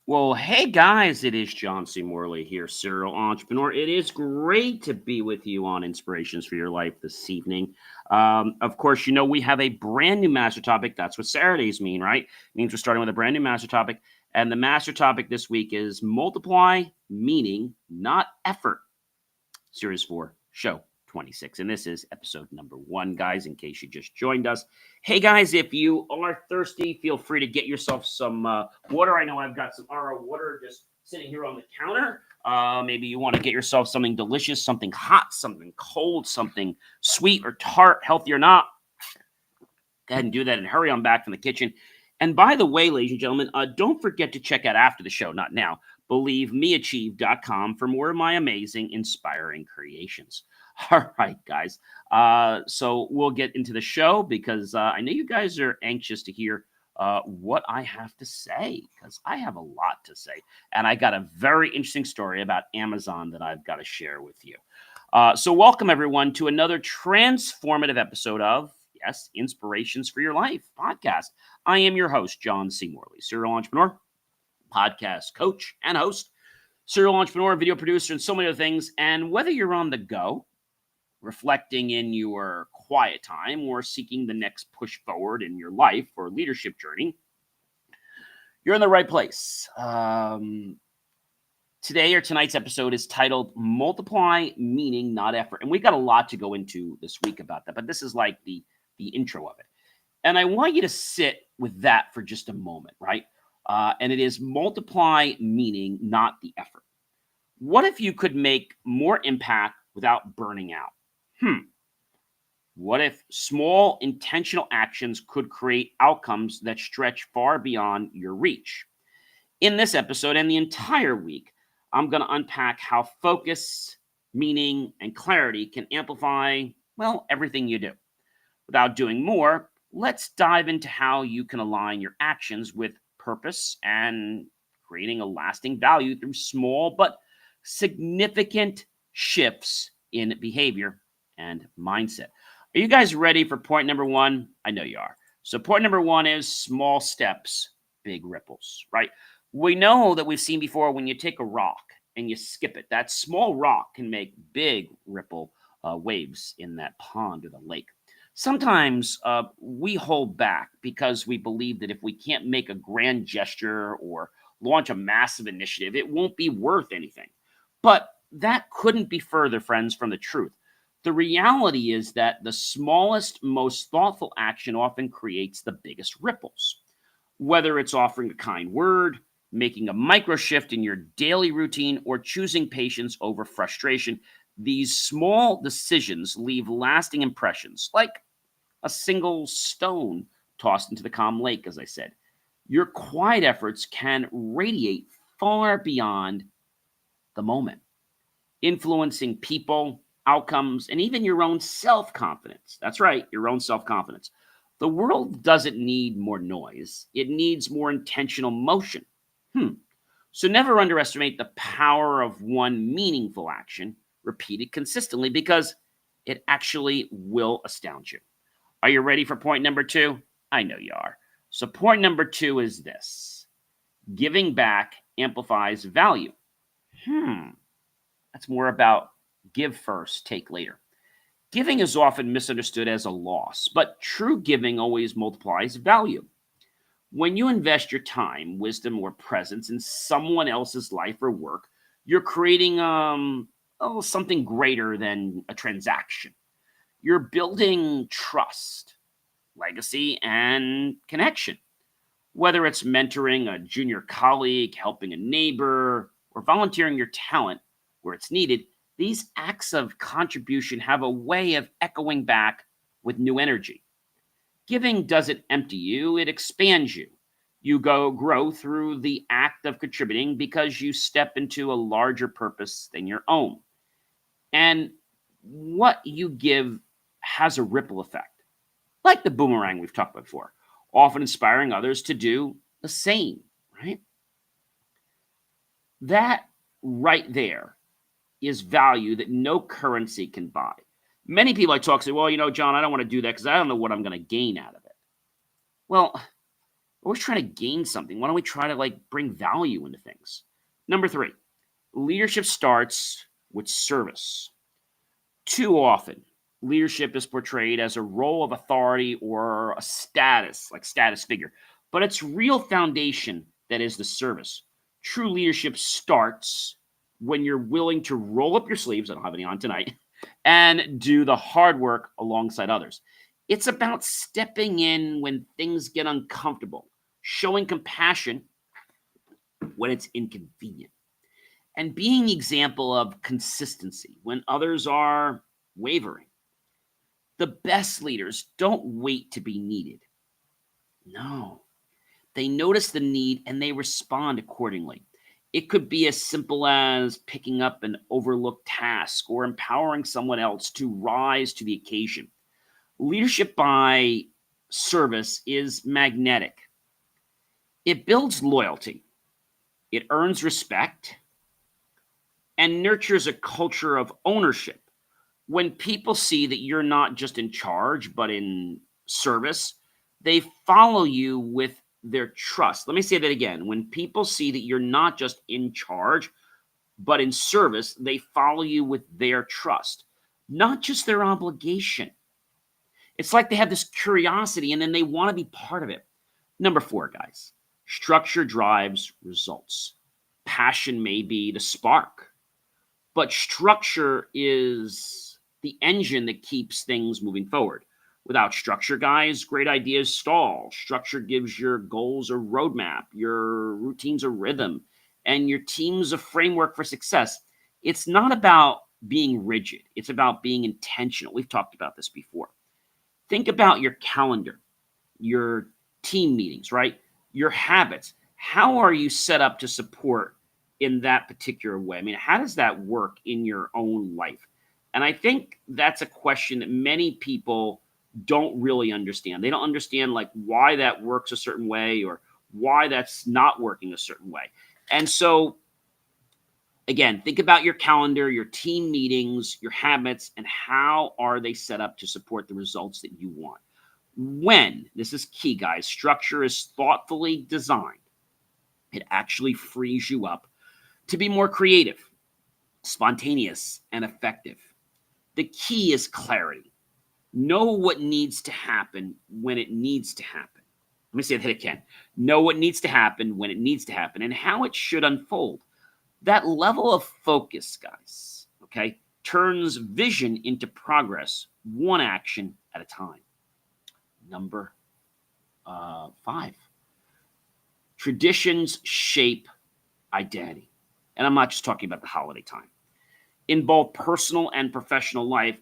Well, hey guys, it is John C. Morley here, serial entrepreneur. It is great to be with you on Inspirations for Your Life this evening. Of course, we have a brand new master topic. That's what Saturdays mean, right? It means we're starting with a brand new master topic. And the master topic this week is multiply, meaning, not effort. Series 4, Show 26. And this is episode number 1, guys, in case you just joined us. Hey, guys, if you are thirsty, feel free to get yourself some water. I know I've got some RO water just sitting here on the counter. Maybe you want to get yourself something delicious, something hot, something cold, something sweet or tart, healthy or not. Go ahead and do that and hurry on back from the kitchen. And by the way, ladies and gentlemen, don't forget to check out after the show, not now, believemeachieve.com for more of my amazing, inspiring creations. All right, guys. So we'll get into the show because I know you guys are anxious to hear what I have to say because I have a lot to say. And I got a very interesting story about Amazon that I've got to share with you. So welcome, everyone, to another transformative episode of Yes, Inspirations for Your Life podcast. I am your host, John C. Morley, serial entrepreneur, podcast coach and host, serial entrepreneur, video producer, and so many other things. And whether you're on the go, reflecting in your quiet time, or seeking the next push forward in your life or leadership journey, you're in the right place. Today or tonight's episode is titled Multiply, Meaning, Not Effort. And we've got a lot to go into this week about that, but this is like the intro of it. And I want you to sit with that for just a moment, right? And it is multiply, meaning, not the effort. What if you could make more impact without burning out? What if small intentional actions could create outcomes that stretch far beyond your reach? In this episode and the entire week, I'm going to unpack how focus, meaning, and clarity can amplify, well, everything you do. Without doing more, let's dive into how you can align your actions with purpose and creating a lasting value through small but significant shifts in behavior and mindset. Are you guys ready for point number 1? I know you are. So point number 1 is small steps, big ripples, right? We know that we've seen before when you take a rock and you skip it, that small rock can make big ripple waves in that pond or the lake. Sometimes we hold back because we believe that if we can't make a grand gesture or launch a massive initiative, it won't be worth anything. But that couldn't be further, friends, from the truth. The reality is that the smallest, most thoughtful action often creates the biggest ripples. Whether it's offering a kind word, making a micro shift in your daily routine, or choosing patience over frustration, these small decisions leave lasting impressions, like a single stone tossed into the calm lake, as I said. Your quiet efforts can radiate far beyond the moment, influencing people, outcomes, and even your own self-confidence. That's right, your own self-confidence. The world doesn't need more noise. It needs more intentional motion. So never underestimate the power of one meaningful action repeated consistently because it actually will astound you. Are you ready for point number 2? I know you are. So point number 2 is this. Giving back amplifies value. That's more about give first, take later. Giving is often misunderstood as a loss, but true giving always multiplies value. When you invest your time, wisdom, or presence in someone else's life or work, you're creating something greater than a transaction. You're building trust, legacy, and connection. Whether it's mentoring a junior colleague, helping a neighbor, or volunteering your talent where it's needed, these acts of contribution have a way of echoing back with new energy. Giving doesn't empty you, it expands you. You grow through the act of contributing because you step into a larger purpose than your own. And what you give has a ripple effect, like the boomerang we've talked about before, often inspiring others to do the same, right? That right there is value that no currency can buy. Many people I talk to say, well, John, I don't want to do that because I don't know what I'm going to gain out of it. Well, always trying to gain something. Why don't we try to bring value into things? Number 3, leadership starts with service. Too often, leadership is portrayed as a role of authority or a status, like status figure, but its real foundation that is the service. True leadership starts when you're willing to roll up your sleeves. I don't have any on tonight. And do the hard work alongside others. It's about stepping in when things get uncomfortable, showing compassion when it's inconvenient, and being the example of consistency when others are wavering. The best leaders don't wait to be needed. No, they notice the need and they respond accordingly. It could be as simple as picking up an overlooked task or empowering someone else to rise to the occasion. Leadership by service is magnetic. It builds loyalty, it earns respect, and nurtures a culture of ownership. When people see that you're not just in charge, but in service, they follow you with their trust. Let me say that again. When people see that you're not just in charge, but in service, they follow you with their trust, not just their obligation. It's like they have this curiosity and then they want to be part of it. Number 4, guys, structure drives results. Passion may be the spark, but structure is the engine that keeps things moving forward. Without structure, guys, great ideas stall. Structure gives your goals a roadmap, your routines a rhythm, and your teams a framework for success. It's not about being rigid. It's about being intentional. We've talked about this before. Think about your calendar, your team meetings, right? Your habits. How are you set up to support in that particular way? I mean, how does that work in your own life? And I think that's a question that many people don't really understand. They don't understand why that works a certain way or why that's not working a certain way. And so again, think about your calendar, your team meetings, your habits, and how are they set up to support the results that you want. When, this is key, guys, structure is thoughtfully designed, it actually frees you up to be more creative, spontaneous, and effective. The key is clarity. Know what needs to happen when it needs to happen. Let me say that again. Know what needs to happen when it needs to happen and how it should unfold. That level of focus, guys, okay, turns vision into progress, one action at a time. Number 5, traditions shape identity. And I'm not just talking about the holiday time. In both personal and professional life,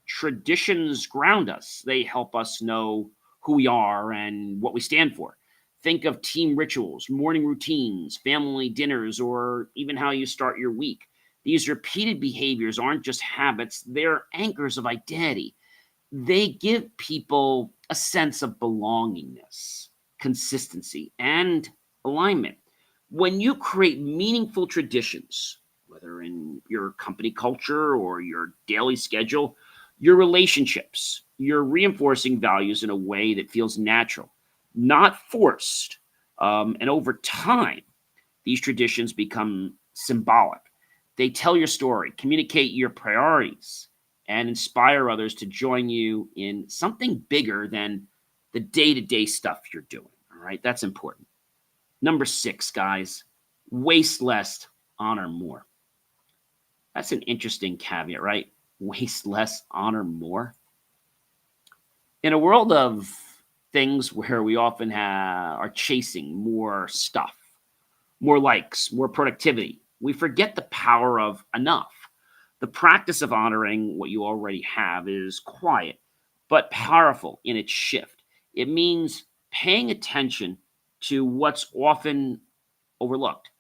traditions ground us. They help us know who we are and what we stand for. Think of team rituals, morning routines, family dinners, or even how you start your week. These repeated behaviors aren't just habits, they're anchors of identity. They give people a sense of belongingness, consistency, and alignment. When you create meaningful traditions, whether in your company culture or your daily schedule, your relationships, you're reinforcing values in a way that feels natural, not forced. And over time, these traditions become symbolic. They tell your story, communicate your priorities, and inspire others to join you in something bigger than the day-to-day stuff you're doing. All right, that's important. Number 6, guys, waste less, honor more. That's an interesting caveat, right? Waste less, honor more. In a world of things where we often are chasing more stuff, more likes, more productivity, we forget the power of enough. The practice of honoring what you already have is quiet, but powerful in its shift. It means paying attention to what's often overlooked,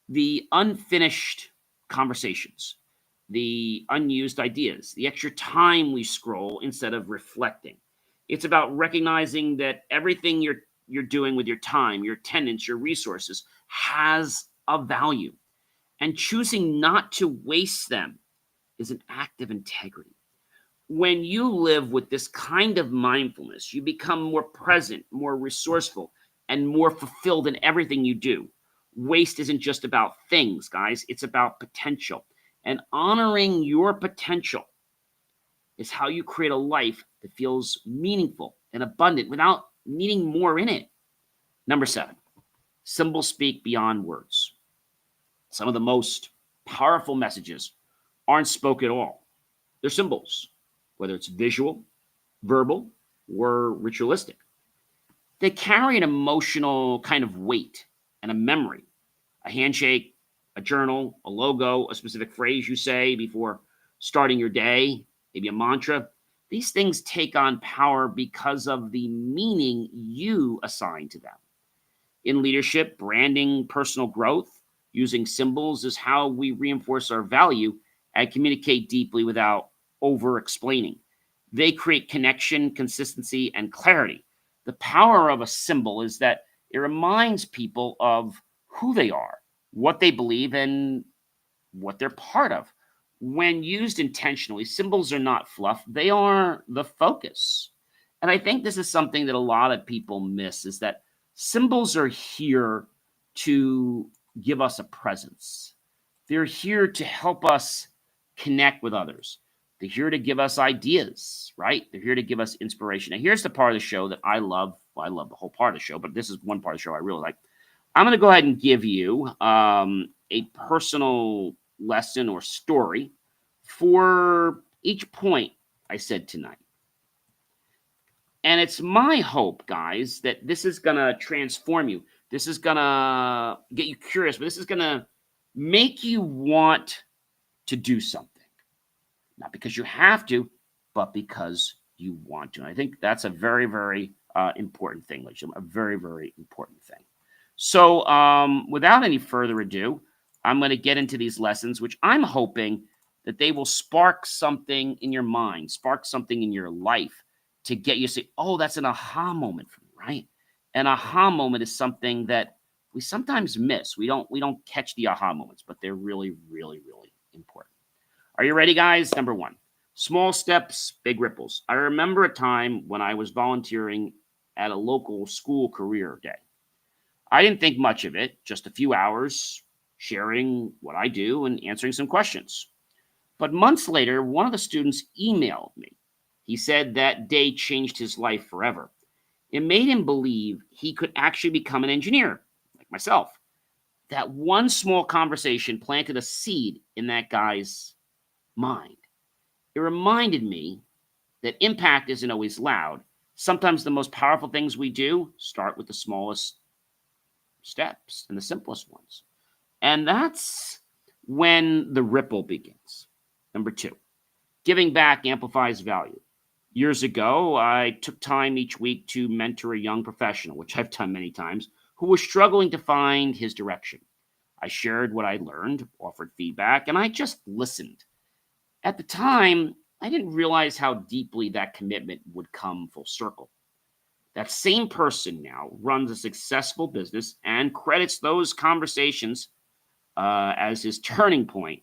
the unfinished conversations, the unused ideas, the extra time we scroll instead of reflecting. It's about recognizing that everything you're doing with your time, your attendance, your resources has a value, and choosing not to waste them is an act of integrity. When you live with this kind of mindfulness, you become more present, more resourceful, and more fulfilled in everything you do. Waste isn't just about things, guys. It's about potential. And honoring your potential is how you create a life that feels meaningful and abundant without needing more in it. Number 7, symbols speak beyond words. Some of the most powerful messages aren't spoken at all. They're symbols, whether it's visual, verbal, or ritualistic. They carry an emotional kind of weight and a memory. A handshake, a journal, a logo, a specific phrase you say before starting your day, maybe a mantra. These things take on power because of the meaning you assign to them. In leadership, branding, personal growth, using symbols is how we reinforce our value and communicate deeply without over explaining. They create connection, consistency, and clarity. The power of a symbol is that it reminds people of who they are, what they believe, and what they're part of. When used intentionally, symbols are not fluff, they are the focus. And I think this is something that a lot of people miss, is that symbols are here to give us a presence. They're here to help us connect with others. They're here to give us ideas, right? They're here to give us inspiration. Now, here's the part of the show that I love. Well, I love the whole part of the show, but this is one part of the show I really like. I'm going to go ahead and give you a personal lesson or story for each point I said tonight. And it's my hope, guys, that this is going to transform you. This is going to get you curious, but this is going to make you want to do something. Not because you have to, but because you want to. And I think that's a very, very important thing, ladies and gentlemen, a very, very important thing. So without any further ado, I'm going to get into these lessons, which I'm hoping that they will spark something in your mind, spark something in your life to get you to say, oh, that's an aha moment for me, right? An aha moment is something that we sometimes miss. We don't catch the aha moments, but they're really, really, really important. Are you ready, guys? Number 1, small steps, big ripples. I remember a time when I was volunteering at a local school career day. I didn't think much of it, just a few hours sharing what I do and answering some questions. But months later, one of the students emailed me. He said that day changed his life forever. It made him believe he could actually become an engineer, like myself. That one small conversation planted a seed in that guy's mind. It reminded me that impact isn't always loud. Sometimes the most powerful things we do start with the smallest steps and the simplest ones. And that's when the ripple begins. Number 2, giving back amplifies value. Years ago, I took time each week to mentor a young professional, which I've done many times, who was struggling to find his direction. I shared what I learned, offered feedback, and I just listened. At the time, I didn't realize how deeply that commitment would come full circle. That same person now runs a successful business and credits those conversations as his turning point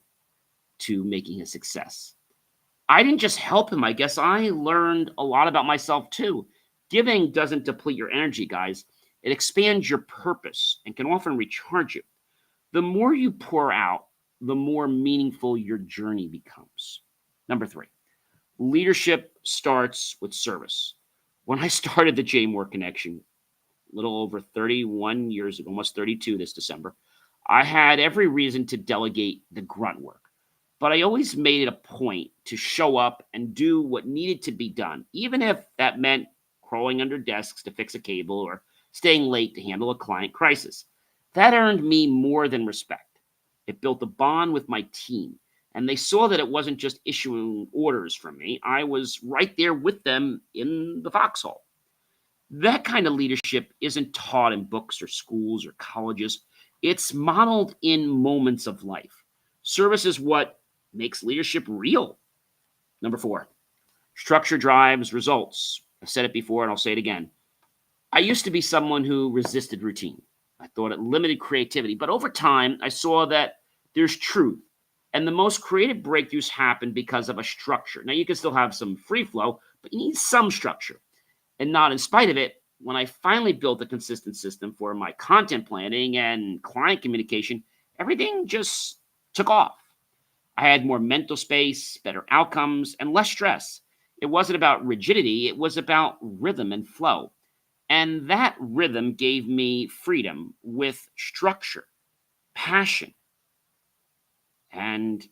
to making his success. I didn't just help him. I guess I learned a lot about myself too. Giving doesn't deplete your energy, guys. It expands your purpose and can often recharge you. The more you pour out, the more meaningful your journey becomes. Number 3, leadership starts with service. When I started the J Moore Connection, a little over 31 years ago, almost 32 this December, I had every reason to delegate the grunt work. But I always made it a point to show up and do what needed to be done, even if that meant crawling under desks to fix a cable or staying late to handle a client crisis. That earned me more than respect. It built a bond with my team, and they saw that it wasn't just issuing orders from me. I was right there with them in the foxhole. That kind of leadership isn't taught in books or schools or colleges. It's modeled in moments of life. Service is what makes leadership real. Number 4, structure drives results. I've said it before and I'll say it again. I used to be someone who resisted routine. I thought it limited creativity, but over time I saw that there's truth. And the most creative breakthroughs happen because of a structure. Now you can still have some free flow, but you need some structure. And not in spite of it, when I finally built a consistent system for my content planning and client communication, everything just took off. I had more mental space, better outcomes, and less stress. It wasn't about rigidity, it was about rhythm and flow. And that rhythm gave me freedom with structure, passion, and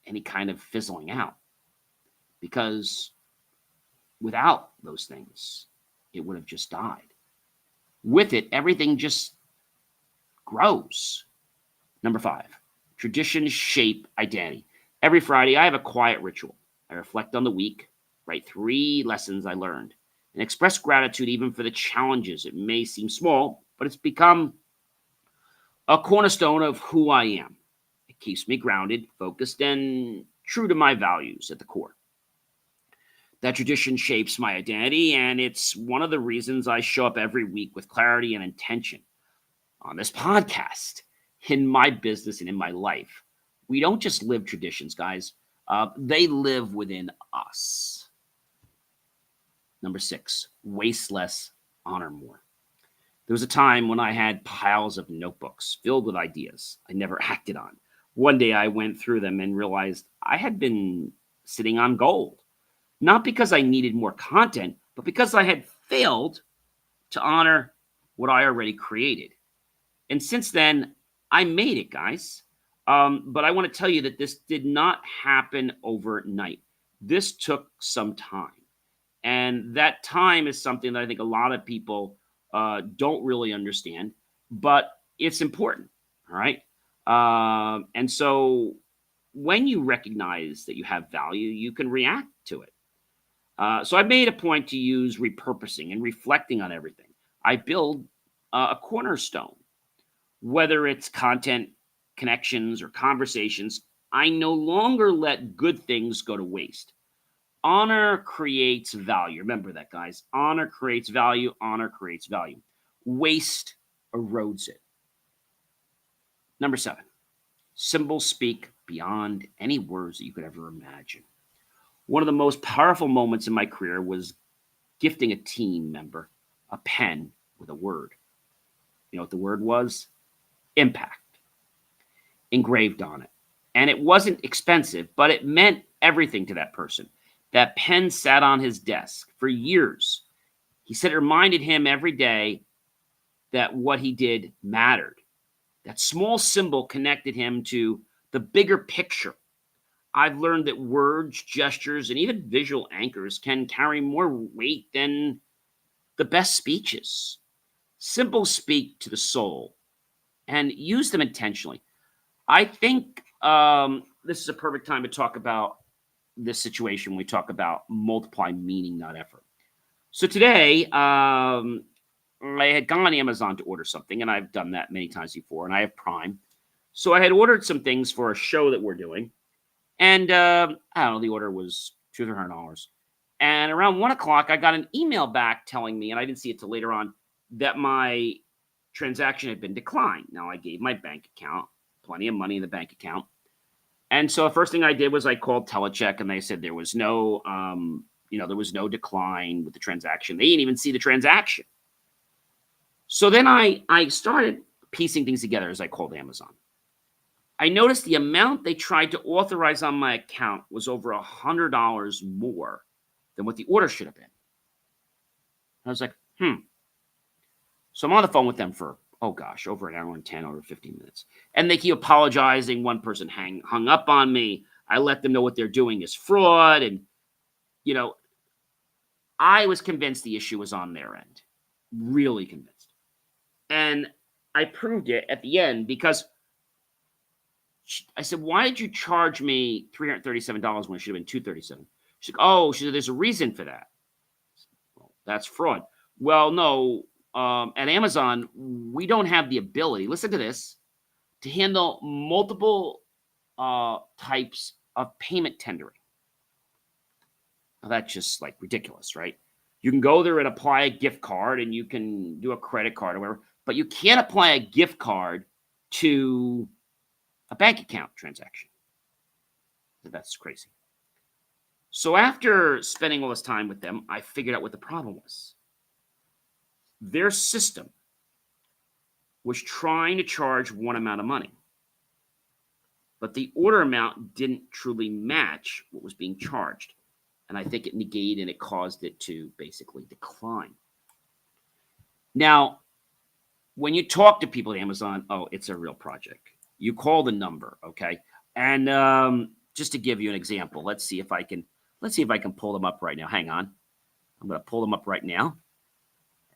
any kind of fizzling out. Because without those things, it would have just died. With it, everything just grows. Number 5, traditions shape identity. Every Friday, I have a quiet ritual. I reflect on the week, write 3 lessons I learned, and express gratitude even for the challenges. It may seem small, but it's become a cornerstone of who I am. It keeps me grounded, focused, and true to my values at the core. That tradition shapes my identity, and it's one of the reasons I show up every week with clarity and intention on this podcast, in my business, and in my life. We don't just live traditions, guys. They live within us. Number 6, waste less, honor more. There was a time when I had piles of notebooks filled with ideas I never acted on. One day I went through them and realized I had been sitting on gold. Not because I needed more content, but because I had failed to honor what I already created. And since then, I made it, guys. But I want to tell you that this did not happen overnight. This took some time. And that time is something that I think a lot of people don't really understand, but it's important. All right. And so when you recognize that you have value, you can react to it. So I made a point to use repurposing and reflecting on everything. I build a cornerstone, whether it's content, connections, or conversations. I no longer let good things go to waste. Honor creates value. Remember that, guys. Honor creates value. Honor creates value. Waste erodes it. Number 7, symbols speak beyond any words that you could ever imagine. One of the most powerful moments in my career was gifting a team member a pen with a word. You know what the word was? Impact, engraved on it. And it wasn't expensive, but it meant everything to that person. That pen sat on his desk for years. He said it reminded him every day that what he did mattered. That small symbol connected him to the bigger picture. I've learned that words, gestures, and even visual anchors can carry more weight than the best speeches. Symbols speak to the soul, and use them intentionally. I think this is a perfect time to talk about this situation when we talk about multiply meaning, not effort. So today, I had gone on Amazon to order something, and I've done that many times before, and I have Prime. So I had ordered some things for a show that we're doing, and I don't know, the order was $200 or $300. And around 1 o'clock, I got an email back telling me, and I didn't see it till later on, that my transaction had been declined. Now, I gave my bank account, plenty of money in the bank account. And so the first thing I did was I called Telecheck, and they said there was no, there was no decline with the transaction. They didn't even see the transaction. So then I started piecing things together as I called Amazon. I noticed the amount they tried to authorize on my account was over $100 more than what the order should have been. I was like, So I'm on the phone with them for, over an hour and 10, over 15 minutes. And they keep apologizing. One person hung up on me. I let them know what they're doing is fraud. And, I was convinced the issue was on their end. Really convinced. And I proved it at the end because I said, why did you charge me $337 when it should have been $237? She's like, she said, there's a reason for that. Well, that's fraud. Well, no, at Amazon, we don't have the ability, listen to this, to handle multiple types of payment tendering. Now, that's just like ridiculous, right? You can go there and apply a gift card, and you can do a credit card or whatever, but you can't apply a gift card to a bank account transaction. That's crazy. So after spending all this time with them, I figured out what the problem was. their system was trying to charge one amount of money, but the order amount didn't truly match what was being charged. And I think it negated and it caused it to basically decline. Now, when you talk to people at Amazon, oh, it's a real project. You call the number, okay? And just to give you an example, let's see if I can pull them up right now. Hang on. I'm going to pull them up right now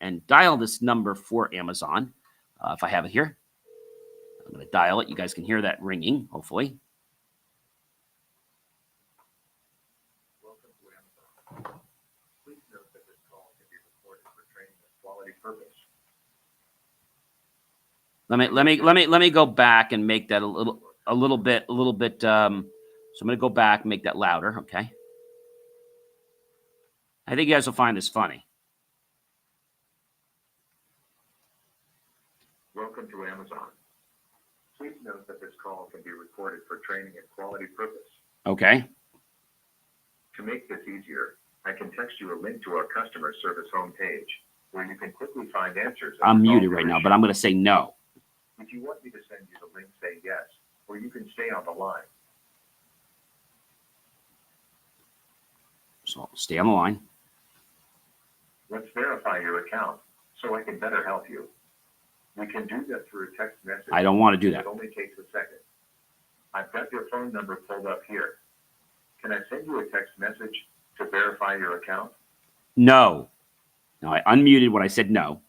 and dial this number for Amazon. If I have it here, I'm going to dial it. You guys can hear that ringing, hopefully. Welcome to Amazon. Please note that this call can be recorded for training and quality purpose. Let me go back and make that a little bit. So I'm going to go back and make that louder. Okay. I think you guys will find this funny. Welcome to Amazon. Please note that this call can be recorded for training and quality purpose. Okay. To make this easier, I can text you a link to our customer service homepage where you can quickly find answers. I'm muted right now, but I'm going to say no. If you want me to send you the link, say yes, or you can stay on the line. So stay on the line. Let's verify your account so I can better help you. We can do that through a text message. I don't want to do that. It only takes a second. I've got your phone number pulled up here. Can I send you a text message to verify your account? No. No, I unmuted when I said no.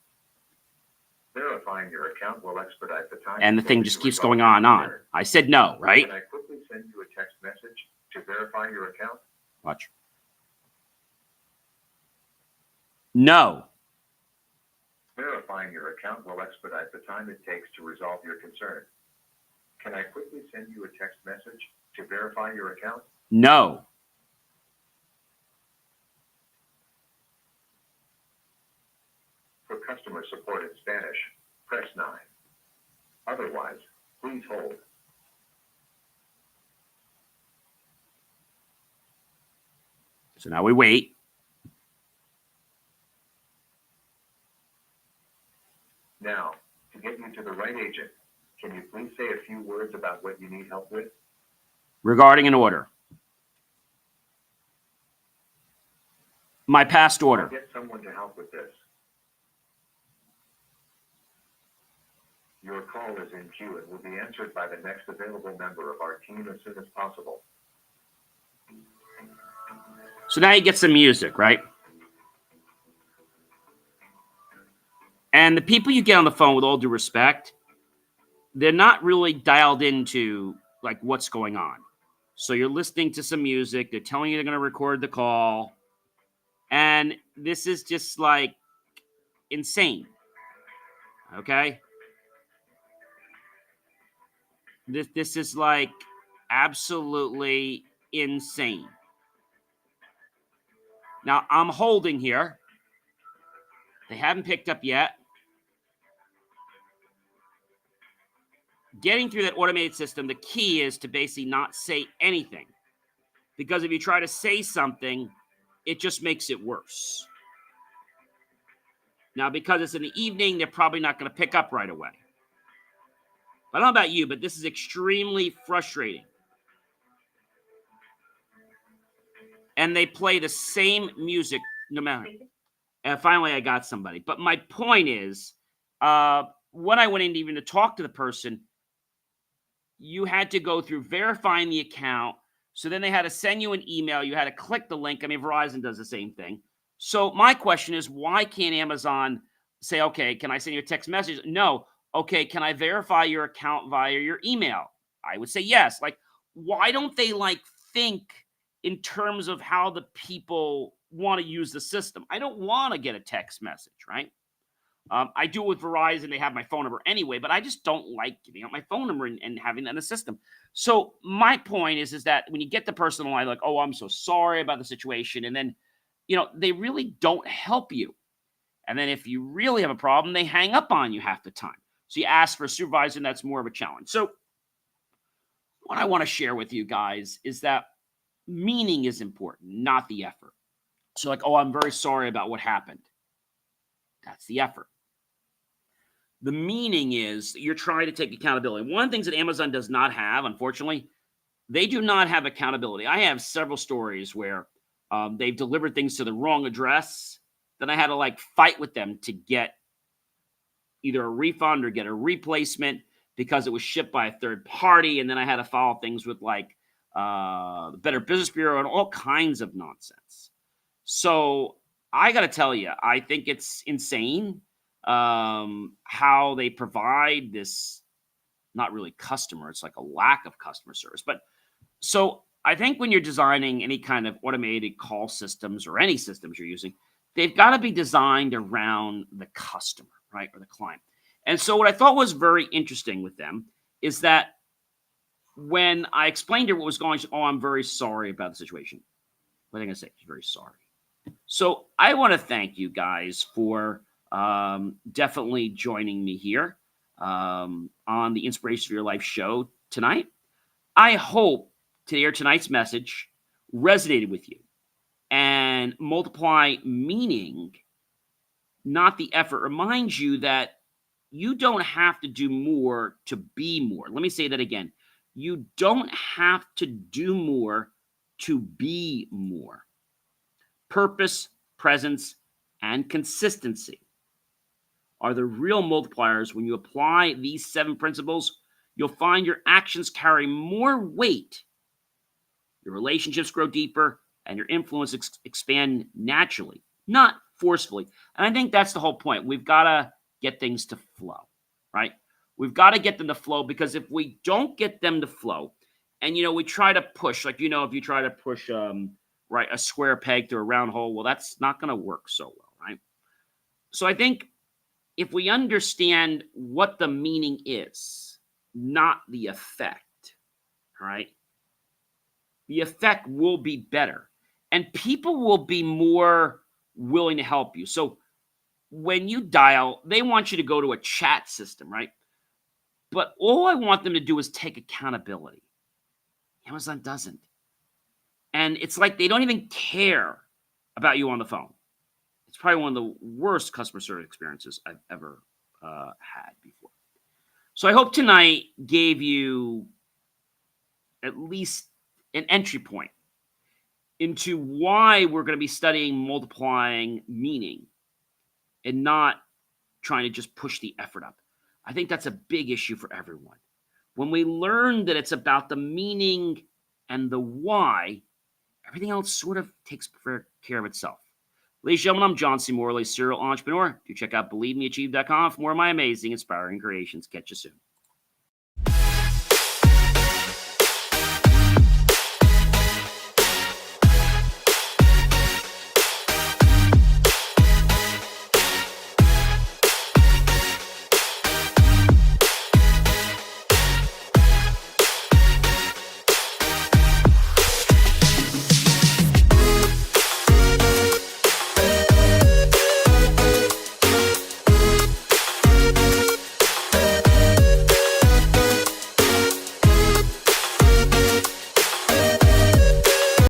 Verifying your account will expedite the time. And the thing just keeps going on and on. I said no, right? Can I quickly send you a text message to verify your account? Watch. No. Verifying your account will expedite the time it takes to resolve your concern. Can I quickly send you a text message to verify your account? No. For customer support in Spanish, press 9. Otherwise, please hold. So now we wait. Now, to get you to the right agent, can you please say a few words about what you need help with? Regarding an order. My past order. I'll get someone to help with this. Your call is in queue and will be answered by the next available member of our team as soon as possible. So now you get some music, right? And the people you get on the phone, with all due respect, they're not really dialed into like what's going on. So you're listening to some music. They're telling you they're going to record the call. And this is just like insane. Okay? This is like absolutely insane. Now, I'm holding here. They haven't picked up yet. Getting through that automated system, the key is to basically not say anything. Because if you try to say something, it just makes it worse. Now, because it's in the evening, they're probably not going to pick up right away. I don't know about you, but this is extremely frustrating. And they play the same music no matter. And finally, I got somebody. But my point is, when I went in even to talk to the person, you had to go through verifying the account. So then they had to send you an email. You had to click the link. I mean, Verizon does the same thing. So my question is, why can't Amazon say, okay, can I send you a text message? No. Okay, can I verify your account via your email? I would say yes. Like, why don't they think in terms of how the people want to use the system? I don't want to get a text message, right? I do it with Verizon. They have my phone number anyway, but I just don't like giving out my phone number and having that in the system. So my point is that when you get the person on the line, like, oh, I'm so sorry about the situation. And then, they really don't help you. And then if you really have a problem, they hang up on you half the time. So you ask for a supervisor, and that's more of a challenge. So what I want to share with you guys is that meaning is important, not the effort. So like, oh, I'm very sorry about what happened. That's the effort. The meaning is you're trying to take accountability. One of the things that Amazon does not have, unfortunately, they do not have accountability. I have several stories where they've delivered things to the wrong address. Then I had to like fight with them to get either a refund or get a replacement because it was shipped by a third party. And then I had to follow things with like the Better Business Bureau and all kinds of nonsense. So I got to tell you, I think it's insane how they provide this, not really customer, it's like a lack of customer service. But so I think when you're designing any kind of automated call systems or any systems you're using, they've got to be designed around the customer, right, or the client. And so what I thought was very interesting with them is that when I explained to her what was going on, oh, I'm very sorry about the situation. What am I going to say? She's very sorry. So I want to thank you guys for definitely joining me here on the Inspiration for Your Life show tonight. I hope today or tonight's message resonated with you and multiply meaning, not the effort. Reminds you that you don't have to do more to be more. Let me say that again. You don't have to do more to be more. Purpose, presence, and consistency are the real multipliers. When you apply these 7 principles, you'll find your actions carry more weight, your relationships grow deeper, and your influence expand naturally, not forcefully. And I think that's the whole point. We've got to get things to flow, right? We've got to get them to flow, because if we don't get them to flow, and, we try to push, like, if you try to push, right, a square peg through a round hole, well, that's not going to work so well, right? So I think if we understand what the meaning is, not the effect, right? The effect will be better, and people will be more willing to help you. So when you dial, they want you to go to a chat system, right? But all I want them to do is take accountability. Amazon doesn't. And it's like they don't even care about you on the phone. It's probably one of the worst customer service experiences I've ever had before. So I hope tonight gave you at least an entry point into why we're going to be studying multiplying meaning and not trying to just push the effort up. I think that's a big issue for everyone. When we learn that it's about the meaning and the why, everything else sort of takes care of itself. Ladies and gentlemen, I'm John C. Morley, serial entrepreneur. Do check out BelieveMeAchieve.com for more of my amazing, inspiring creations. Catch you soon.